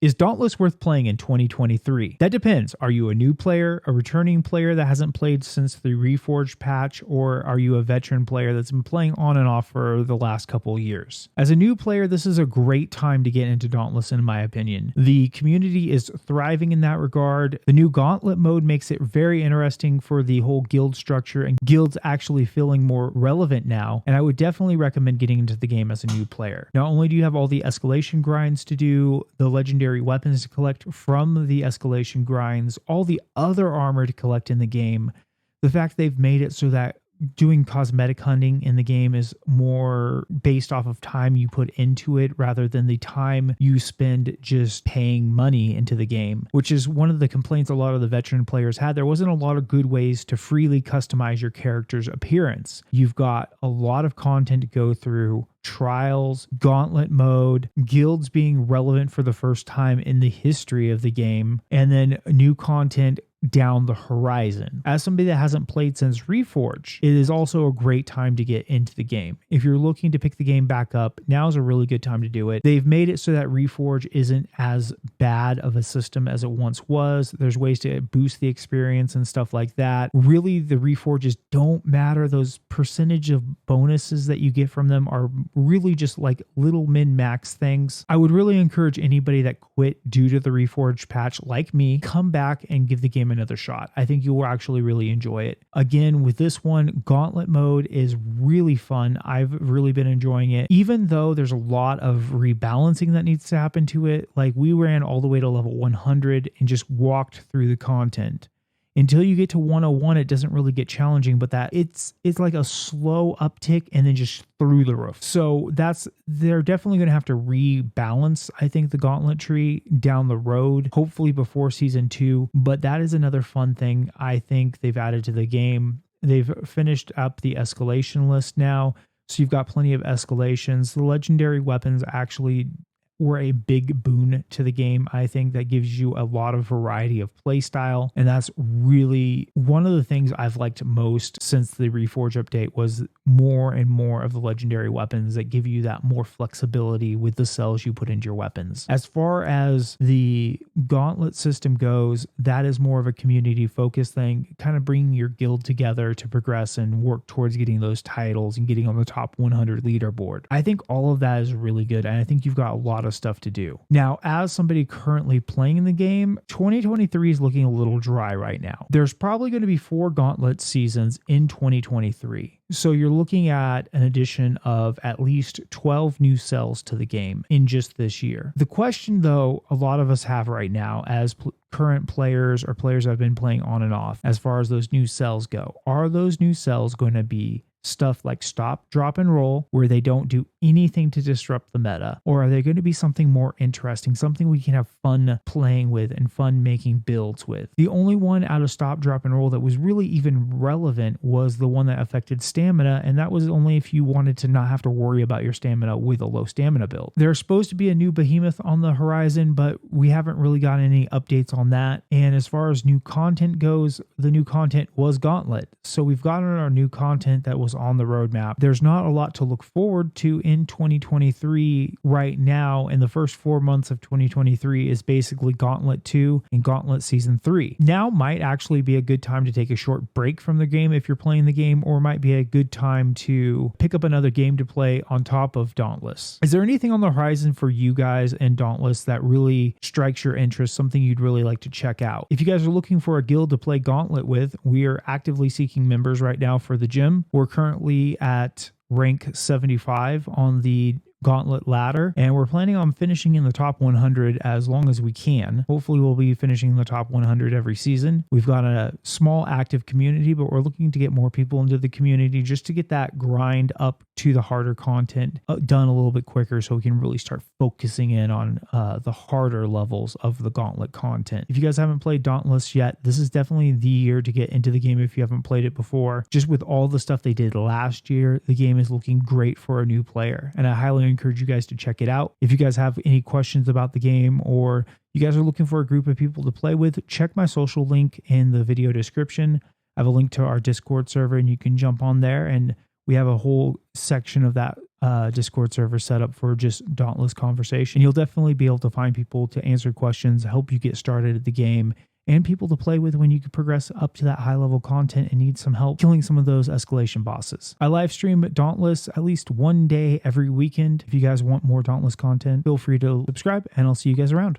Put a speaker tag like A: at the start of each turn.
A: Is Dauntless worth playing in 2023? That depends. Are you a new player, a returning player that hasn't played since the Reforged patch, or are you a veteran player that's been playing on and off for the last couple of years? As a new player, this is a great time to get into Dauntless, in my opinion. The community is thriving in that regard. The new Gauntlet mode makes it very interesting for the whole guild structure, and guilds actually feeling more relevant now, and I would definitely recommend getting into the game as a new player. Not only do you have all the escalation grinds to do, the legendary weapons to collect from the escalation grinds, all the other armor to collect in the game, the fact they've made it so that doing cosmetic hunting in the game is more based off of time you put into it rather than the time you spend just paying money into the game, which is one of the complaints a lot of the veteran players had. There wasn't a lot of good ways to freely customize your character's appearance. You've got a lot of content to go through, trials, gauntlet mode, guilds being relevant for the first time in the history of the game, and then new content down the horizon. As somebody that hasn't played since Reforge, it is also a great time to get into the game. If you're looking to pick the game back up, now is a really good time to do it. They've made it so that Reforge isn't as bad of a system as it once was. There's ways to boost the experience and stuff like that. Really, the Reforges don't matter. Those percentage of bonuses that you get from them are really just like little min-max things. I would really encourage anybody that quit due to the Reforged patch, like me, come back and give the game another shot. I think you will actually really enjoy it. Again, with this one, Gauntlet mode is really fun. I've really been enjoying it, even though there's a lot of rebalancing that needs to happen to it. Like, we ran all the way to level 100 and just walked through the content. Until you get to 101, it doesn't really get challenging, but that it's like a slow uptick and then just through the roof. So they're definitely going to have to rebalance, I think, the gauntlet tree down the road, hopefully before season 2. But that is another fun thing I think they've added to the game. They've finished up the escalation list now, so you've got plenty of escalations. The legendary weapons actually were a big boon to the game. I think that gives you a lot of variety of play style, and that's really one of the things I've liked most since the Reforge update was more and more of the legendary weapons that give you that more flexibility with the cells you put into your weapons. As far as the gauntlet system goes, that is more of a community focused thing, kind of bringing your guild together to progress and work towards getting those titles and getting on the top 100 leaderboard. I think all of that is really good, and I think you've got a lot of stuff to do. Now, as somebody currently playing in the game, 2023 is looking a little dry right now. There's probably going to be 4 gauntlet seasons in 2023. So you're looking at an addition of at least 12 new cells to the game in just this year. The question, though, a lot of us have right now as current players or players that have been playing on and off, as far as those new cells go, are those new cells going to be stuff like stop, drop, and roll, where they don't do anything to disrupt the meta? Or are they going to be something more interesting, something we can have fun playing with and fun making builds with? The only one out of stop, drop, and roll that was really even relevant was the one that affected stamina, and that was only if you wanted to not have to worry about your stamina with a low stamina build. There's supposed to be a new behemoth on the horizon, but we haven't really got any updates on that. And as far as new content goes, the new content was Gauntlet. So we've gotten our new content that was on the roadmap. There's not a lot to look forward to in 2023 right now, and the first 4 months of 2023 is basically Gauntlet 2 and Gauntlet Season 3. Now might actually be a good time to take a short break from the game if you're playing the game, or might be a good time to pick up another game to play on top of Dauntless. Is there anything on the horizon for you guys in Dauntless that really strikes your interest, something you'd really like to check out? If you guys are looking for a guild to play Gauntlet with, we are actively seeking members right now for the gym. We're currently at rank 75 on the Gauntlet ladder, and we're planning on finishing in the top 100 as long as we can. Hopefully we'll be finishing in the top 100 every season. We've got a small active community, but we're looking to get more people into the community just to get that grind up to the harder content done a little bit quicker, so we can really start focusing in on the harder levels of the Gauntlet content. If you guys haven't played Dauntless yet, this is definitely the year to get into the game if you haven't played it before. Just with all the stuff they did last year, the game is looking great for a new player, and I highly encourage you guys to check it out. If you guys have any questions about the game, or you guys are looking for a group of people to play with, check my social link in the video description. I have a link to our Discord server, and you can jump on there, and we have a whole section of that Discord server set up for just Dauntless conversation. You'll definitely be able to find people to answer questions, help you get started at the game, and people to play with when you can progress up to that high level content and need some help killing some of those escalation bosses. I live stream Dauntless at least one day every weekend. If you guys want more Dauntless content, feel free to subscribe, and I'll see you guys around.